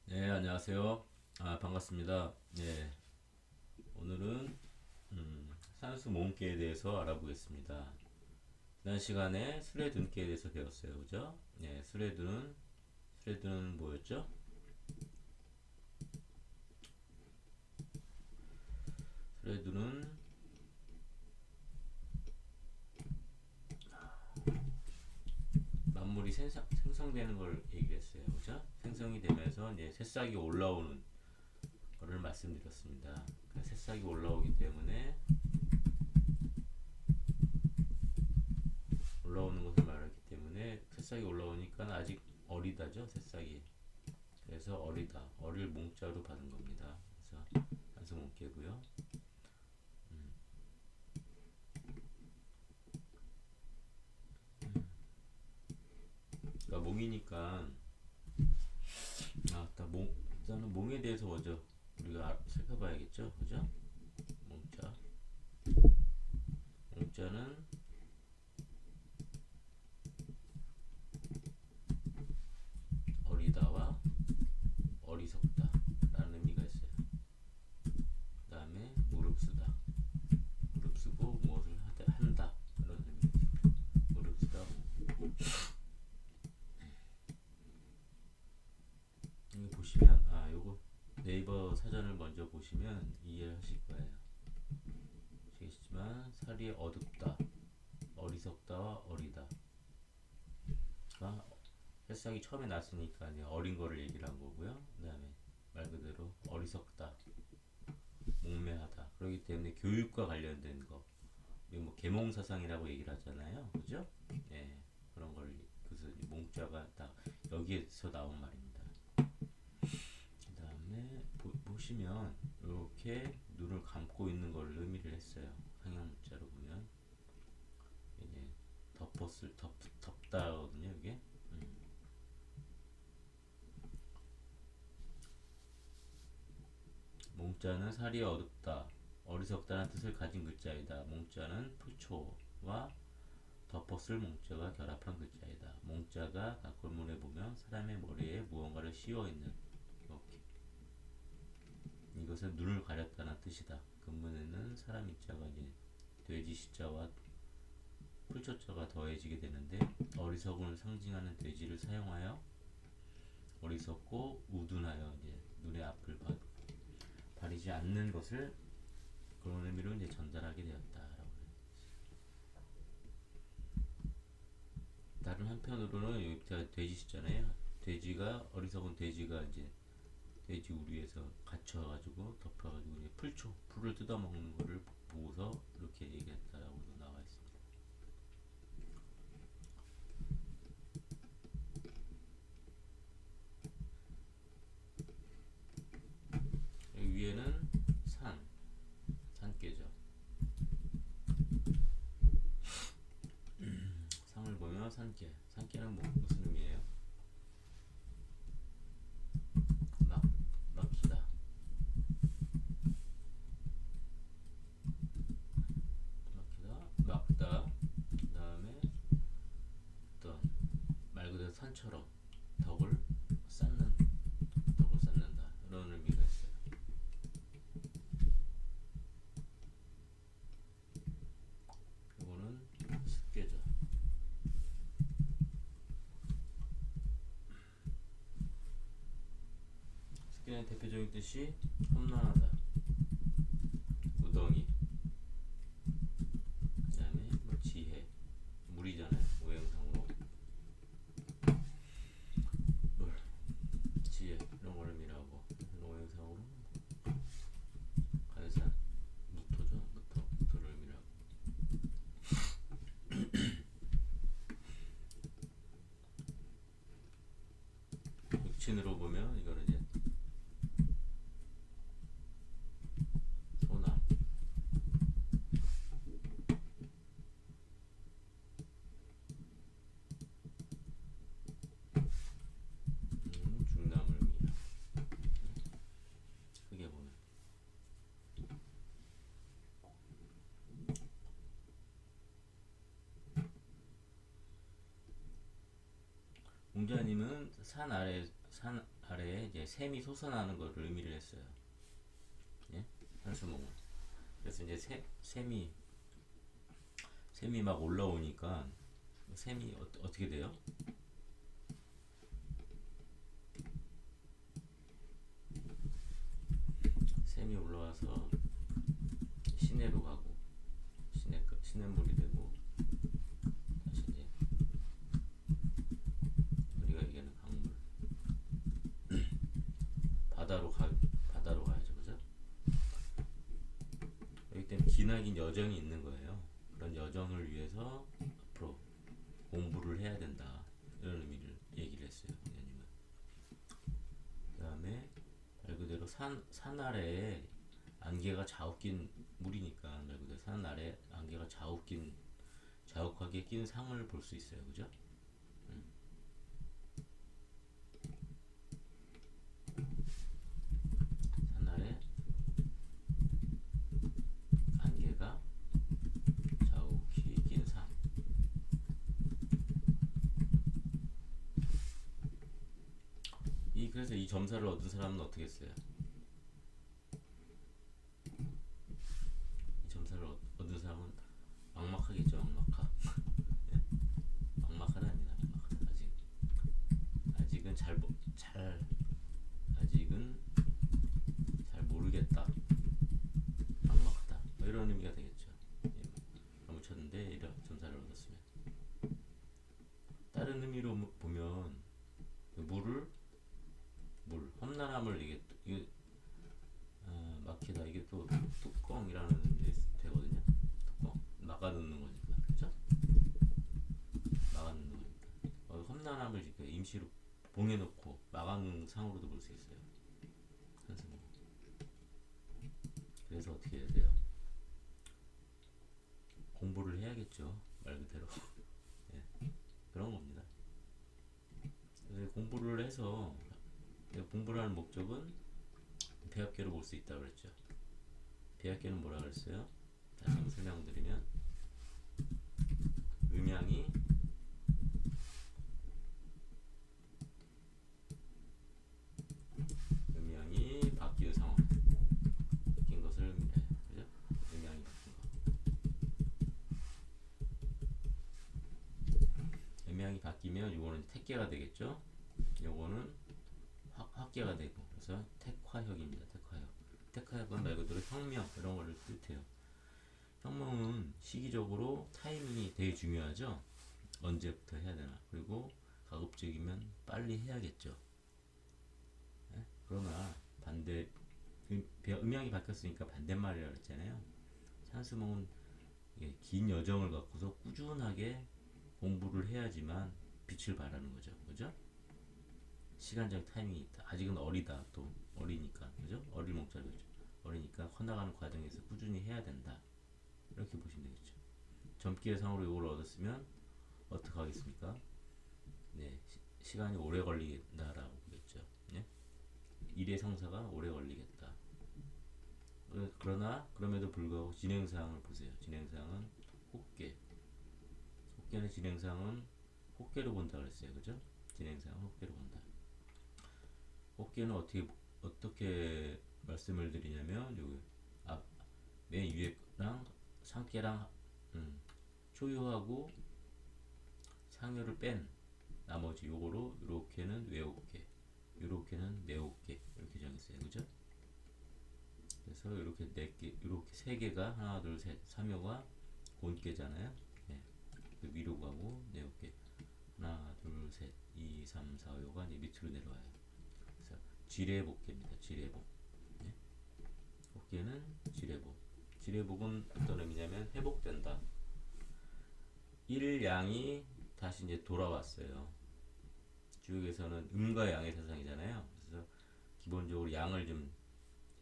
네, 안녕하세요. 반갑습니다. 네, 오늘은 산수 모음계에 대해서 알아보겠습니다. 지난 시간에 스레둔계에 대해서 배웠어요, 그죠? 네, 스레둔은 뭐였죠? 스레둔은 만물이 생성되는 걸 얘기했어요, 그죠? 생성이 되면서 이제 새싹이 올라오는 거를 말씀드렸습니다. 새싹이 올라오기 때문에 올라오는 것을 말하기 때문에 새싹이 올라오니까 아직 어리다죠, 새싹이. 그래서 어리다, 어릴 몽자로 받은 겁니다. 그래서 한수 몽개고요. 그러니까 몽이니까 일단은 몽에 대해서 먼저 우리가 살펴봐야겠죠, 그죠? 몽자는 어리다와 어리석다 라는 의미가 있어요. 그 다음에 무릅쓰다, 무릅쓰고 무엇을 한다 이런 의미가 있습니다. 무릅쓰다. 여기 보시면 요거 네이버 사전을 먼저 보시면 이해하실 거예요. 아시겠지만 살이 어둡다, 어리석다와 어리다. 새싹이 처음에 났으니까 어린 거를 얘기를 한 거고요. 그 다음에 말 그대로 어리석다, 몽매하다. 그렇기 때문에 교육과 관련된 거, 뭐 계몽사상이라고 얘기를 하잖아요, 그죠? 네, 그런 걸 그래서 몽자가 딱 여기에서 나온 말입니다. 그 다음에 보시면 이렇게 눈을 감고 있는 걸 의미를 했어요. 상형 문자로 보면 이제 덮다거든요, 이게. 몽자는 살이 어둡다, 어리석다는 뜻을 가진 글자이다. 몽자는 풀초와 덮었을 몽자가 결합한 글자이다. 몽자가 각골문에 보면 사람의 머리에 무언가를 씌워 있는 이렇게. 이것은 눈을 가렸다는 뜻이다. 근문에는 사람 인자가 이제 돼지 시자와 풀초자가 더해지게 되는데 어리석음을 상징하는 돼지를 사용하여 어리석고 우둔하여 이제 눈의 앞을 가리지 않는 것을 그런 의미로 이제 전달하게 되었다라고 해요. 다른 한편으로는 여기가 돼지시잖아요. 돼지가 어리석은 돼지가 이제 돼지 우리에서 갇혀가지고 덮여가지고 이제 풀을 뜯어먹는 거를 보고서 이렇게 얘기했다라고 나와 있습니다. 여기 위에는 산깨죠. 상을 보면 산깨는 무슨 의미예요? 막히다, 막다. 그 다음에 어떤 말 그대로 산처럼 덕을 쌓는다 이런 의미가 있어요. 이거는 습계죠. 습계는 대표적인 뜻이 험난하다, 무덩이. 그 다음에 뭐 지혜, 물이잖아요, 오행성으로. 물, 지혜 이런 걸 의미하고, 오행성으로 간산, 무토를 의미하고. 육친으로 보면 이거는 이제 소남, 중남을 의미하고. 크게 보면 공자님은 산 아래에 이제 샘이 솟아나는 것을 의미를 했어요. 예? 한수몽은. 그래서 이제 샘이 막 올라오니까 샘이 어떻게 돼요? 샘이 올라와서 시내로 가고 시냇물이 되고 다시 이제 우리가 얘기하는 강물 바다로 가야죠, 그죠? 여기 때문에 기나긴 여정이 있는 거예요. 그런 여정을 위해서 앞으로 공부를 해야 된다, 이런 의미를 얘기를 했어요, 공자님은. 그 다음에 말 그대로 산 아래에 안개가 자욱낀 물이니까 말 그대로 산 아래 안개가 자욱하게 낀 상을 볼 수 있어요, 그죠? 산 아래 안개가 자욱히 낀 상. 그래서 이 점사를 얻은 사람은 어떻게 했어요? 이 점사를 얻은 사람은 막막하겠죠, 막막하. 네? 막막하다 아닙니다, 막막하다. 아직은 아직은 잘 모르겠다, 막막하다, 뭐 이런 의미가 되겠죠. 예, 너무 쳤는데 이런 점사를 얻었으면. 다른 의미로 보면 험난함을 이게 막히다, 이게 또 뚜껑이라는 게 되거든요. 뚜껑 막아놓는 거니까, 그죠? 막아놓는 거니까 험난함을 이렇게 임시로 봉해놓고 막아놓는 상으로도 볼 수 있어요, 한승우. 그래서 어떻게 해야 돼요? 공부를 해야겠죠, 말 그대로. 예, 그런 겁니다. 그래서 공부를 하는 목적은 배합계로 볼 수 있다고 그랬죠. 배합계는 뭐라 그랬어요? 다시 한번 설명드리면 음양이 바뀌는 상황, 바뀐 것을 의미해요, 그죠? 음양이 바뀐 거. 음양이 바뀌면 요거는 택계가 되겠죠. 요거는 확계가 되고, 그래서 택화혁입니다. 택화혁은 말 그대로 혁명 이런 거를 뜻해요. 혁명은 시기적으로 타이밍이 되게 중요하죠. 언제부터 해야 되나, 그리고 가급적이면 빨리 해야겠죠. 네? 그러나 음양이 바뀌었으니까 반대말이라고 했잖아요. 찬스몽은 긴 여정을 갖고서 꾸준하게 공부를 해야지만 빛을 발하는 거죠, 그죠? 시간적 타이밍이 있다. 아직은 어리다, 또 어리니까, 그죠? 어릴 목자리죠. 어리니까 커나가는 과정에서 꾸준히 해야 된다, 이렇게 보시면 되겠죠. 젊기의 상으로 이걸 얻었으면 어떻게 하겠습니까? 네, 시간이 오래 걸린다라고 보겠죠. 네? 일의 성사가 오래 걸리겠다. 그러나 그럼에도 불구하고 진행사항을 보세요. 진행사항은 혹계는 진행사항은 혹계로 본다 그랬어요, 그죠? 진행사항은 혹계로 본다. 혹계는 어떻게 말씀을 드리냐면, 여기 맨 위에랑 상계랑 초유하고 상유를 뺀 나머지 요거로 요렇게는 외옥계, 요렇게는 내옥계, 이렇게 정했어요, 그죠? 그래서 이렇게 이렇게 세 개가 하나, 둘, 셋, 3요가 곤계잖아요. 네. 그 위로 가고 내옥계 하나, 둘, 셋, 2, 3, 4, 5가 이제 밑으로 내려와요. 그래서 지뢰복계입니다. 지뢰복. 네. 복계는 지뢰복. 지뢰복은 어떤 의미냐면 회복된다. 일양이 다시 이제 돌아왔어요. 주역에서는 음과 양의 세상이잖아요. 그래서 기본적으로 양을 좀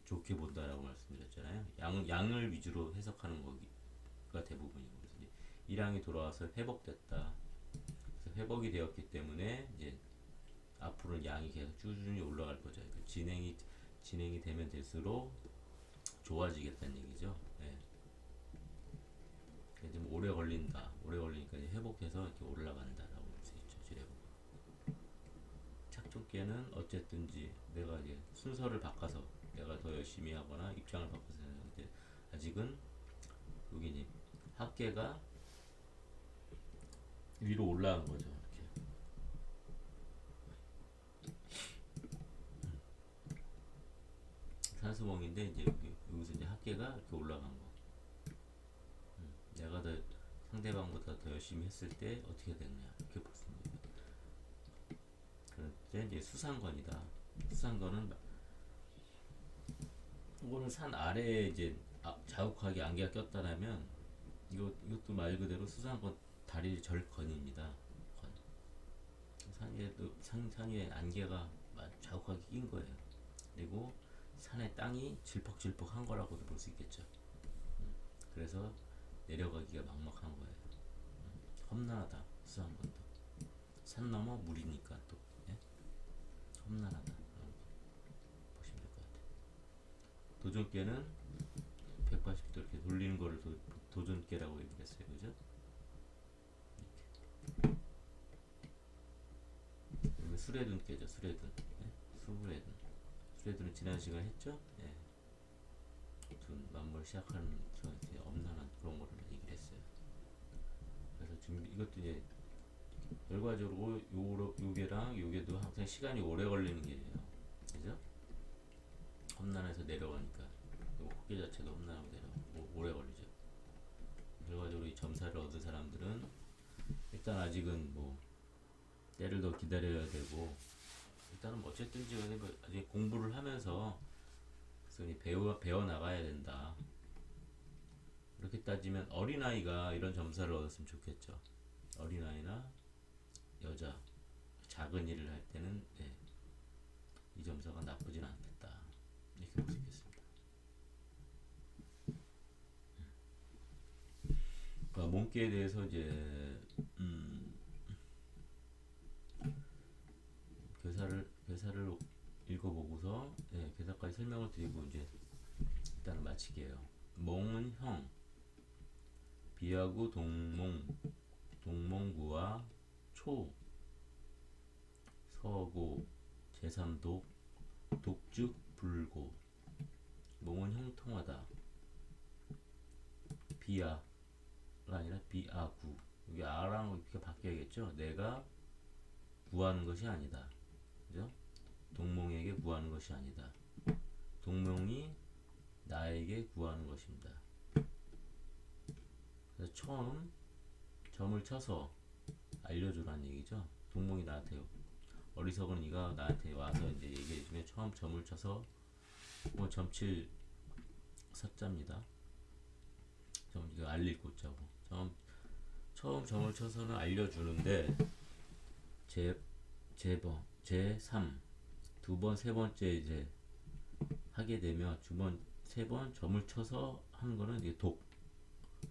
좋게 본다라고 말씀드렸잖아요. 양을 위주로 해석하는 거가 대부분이고, 그래서 이제 일양이 돌아와서 회복됐다. 그래서 회복이 되었기 때문에 이제 앞으로는 양이 계속 꾸준히 올라갈 거죠. 그러니까 진행이 되면 될수록 좋아지겠다는 얘기죠. 네. 좀 오래 걸리니까 이제 회복해서 이렇게 올라간다라고 볼 수 있죠, 지뢰복. 도전께는 어쨌든지 내가 이제 순서를 바꿔서 내가 더 열심히 하거나 입장을 바꿔서 이제 아직은 여기 이제 학계가 위로 올라간 거죠. 이렇게. 산수봉인데 이제 여기서 이제 학계가 이렇게 올라간 거. 내가 더 상대방보다 더 열심히 했을 때 어떻게 됐냐 이렇게 봤습니다. 그럴 때 이제 수상건이다. 수상건은 이거는 산 아래에 이제 자욱하게 안개가 꼈다라면 이것도 말 그대로 수상건 다리 절건입니다. 건. 산 위에 안개가 자욱하게 낀 거예요. 그리고 산의 땅이 질퍽질퍽한 거라고도 볼 수 있겠죠. 그래서 내려가기가 막막한 거예요. 험난하다. 수상건도 산 넘어 물이니까 또 예? 험난하다. 보시면 될 것 같아요. 도전깨는 180도 이렇게 돌리는 거를 도전깨라고 얘기를 했어요. 그죠? 이렇게. 수레둔깨죠. 수레둔. 예? 수레둔은 지난 시간에 했죠? 예. 만물 시작하는 이제 엄난한 그런 거를 얘기를 했어요. 그래서 지금 이것도 이제 결과적으로 요게랑 요게도 항상 시간이 오래 걸리는 게예요. 그죠? 험난해서 내려가니까 호계 자체도 험난하고 내려가고 오래 걸리죠. 결과적으로 이 점사를 얻은 사람들은 일단 아직은 뭐 때를 더 기다려야 되고 일단은 뭐 어쨌든지 간에 아직 공부를 하면서 배워 나가야 된다. 그렇게 따지면 어린아이가 이런 점사를 얻었으면 좋겠죠. 어린아이나 여자 작은 일을 할 때는 네, 이 점사가 나쁘진 않겠다 이렇게 볼 수 있겠습니다. 그러니까 몸개에 대해서 이제 교사를 읽어보고서 네, 교사까지 설명을 드리고 이제 일단은 마치게요. 몽은 형, 비하구 동몽구와 초, 서고, 제3독, 독즉 불고. 몽은 형통하다. 비아가 아니라 비아구. 여기 아랑 이렇게 바뀌어야겠죠. 내가 구하는 것이 아니다. 그죠? 동몽에게 구하는 것이 아니다. 동몽이 나에게 구하는 것입니다. 그래서 처음 점을 쳐서 알려주라는 얘기죠. 동몽이 나한테 어리석은 이가 나한테 와서 이제 얘기해주면 처음 점을 쳐서 뭐 점칠 서자입니다. 이거 알릴 고자고 처음 점을 쳐서는 알려주는데 제3 두 번 세 번째 이제 하게 되면 세 번 점을 쳐서 하는 거는 이게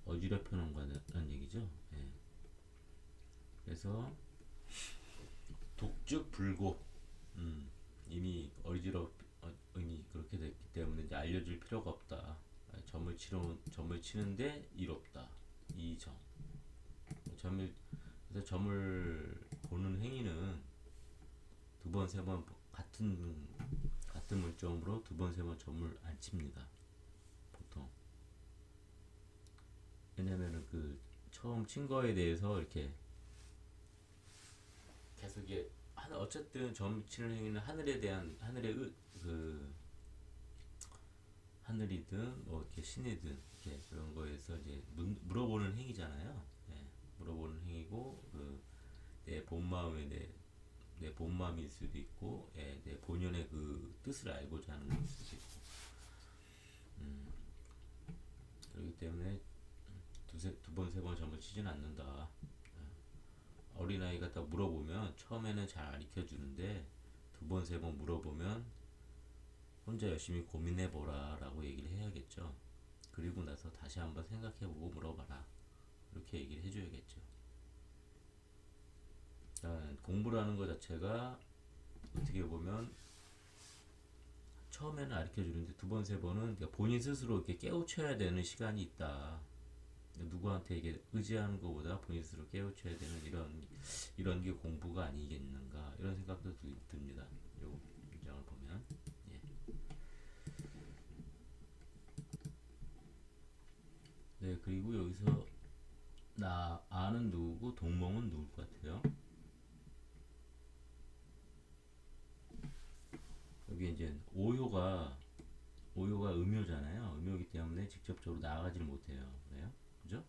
어지럽혀놓은 거라는 얘기죠. 예. 그래서 독즉 불고 이미 이미 그렇게 됐기 때문에 이제 알려줄 필요가 없다. 점을 치는데 이롭다. 이 점. 그래서 점을 보는 행위는 두 번, 세 번 같은 물점으로 두 번, 세 번 점을 안 칩니다. 보통. 왜냐면은 그 처음 친 거에 대해서 이렇게 계속 이게 어쨌든 점 치는 행위는 하늘이든 뭐 이렇게 신이든 이렇게 그런 거에서 이제 물어보는 행위잖아요. 네, 물어보는 행위고 내 본마음일 수도 있고, 내 본연의 그 뜻을 알고자 하는 것일 수도 있고. 그렇기 때문에 두 번, 세 번 점을 치진 않는다. 어린아이가 딱 물어보면 처음에는 잘 가르쳐 주는데 두 번, 세 번 물어보면 혼자 열심히 고민해보라 라고 얘기를 해야겠죠. 그리고 나서 다시 한번 생각해보고 물어봐라. 이렇게 얘기를 해줘야겠죠. 공부라는 것 자체가 어떻게 보면 처음에는 가르쳐 주는데 두 번, 세 번은 본인 스스로 이렇게 깨우쳐야 되는 시간이 있다. 누구한테 이게 의지하는 것보다 본인 스스로 깨우쳐야 되는 이런 게 공부가 아니겠는가 이런 생각도 듭니다. 요 문장을 보면 예. 네 그리고 여기서 나 아는 누구고 동몽은 누굴 것 같아요? 여기 이제 오요가 음요잖아요. 음요이기 때문에 직접적으로 나아가지를 못해요. 그래요? 그죠?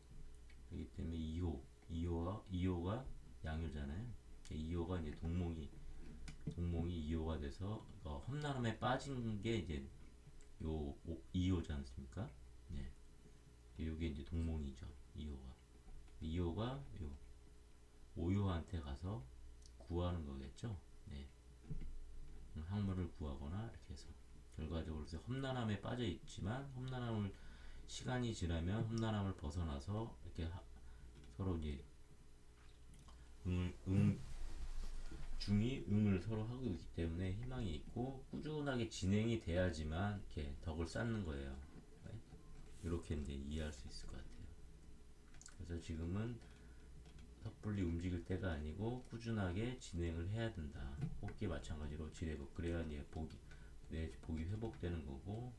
그렇기 때문에 이호가 양요잖아요. 이호가 이제 동몽이 이호가 돼서 험난함에 빠진 게 이제 이호지 않습니까? 네. 이게 이제 동몽이죠. 이호가 요 오요한테 가서 구하는 거겠죠. 네. 학문을 구하거나 이렇게 해서 결과적으로 험난함에 빠져 있지만 험난함을 시간이 지나면 험난함을 벗어나서 이렇게 서로 이제 중이 응을 서로 하고 있기 때문에 희망이 있고 꾸준하게 진행이 돼야지만 이렇게 덕을 쌓는 거예요. 네? 이렇게 이제 이해할 수 있을 것 같아요. 그래서 지금은 섣불리 움직일 때가 아니고 꾸준하게 진행을 해야 된다. 뽑기 마찬가지로 지내고 그래야 이제 내 복이 회복되는 거고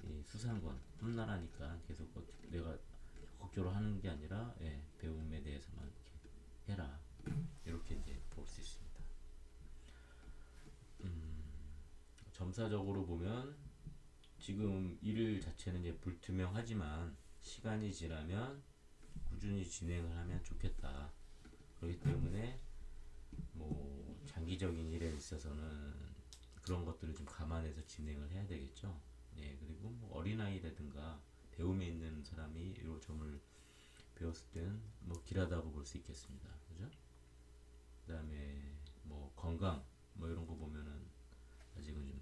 이 수상권 험난하니까 계속 내가 적극적으로 하는 게 아니라 배움에 대해서만 이렇게 해라. 이렇게 이제 볼 수 있습니다. 점사적으로 보면 지금 일 자체는 이제 불투명하지만 시간이 지나면 꾸준히 진행을 하면 좋겠다. 그렇기 때문에 뭐 장기적인 일에 있어서는 그런 것들을 좀 감안해서 진행을 해야 되겠죠. 예, 그리고 뭐 어린아이라든가 배움에 있는 사람이 이 점을 배웠을 때는 뭐 길하다고 볼 수 있겠습니다. 그죠? 그 다음에 뭐 건강 뭐 이런 거 보면은 아직은 좀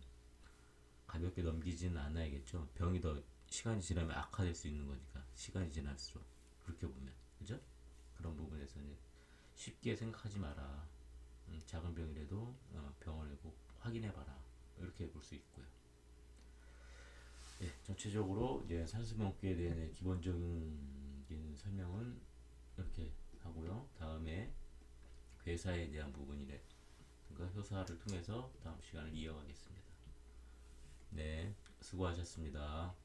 가볍게 넘기지는 않아야겠죠. 병이 더 시간이 지나면 악화될 수 있는 거니까 시간이 지날수록 그렇게 보면 그죠? 그런 부분에서는 쉽게 생각하지 마라. 작은 병이라도 병원에 꼭 확인해봐라. 이렇게 볼 수 있고요. 예, 전체적으로 이제 산수명기에 대한 기본적인 설명은 이렇게 하고요. 다음에 회사에 대한 부분이래. 그러니까 효사를 통해서 다음 시간을 이어가겠습니다. 네, 수고하셨습니다.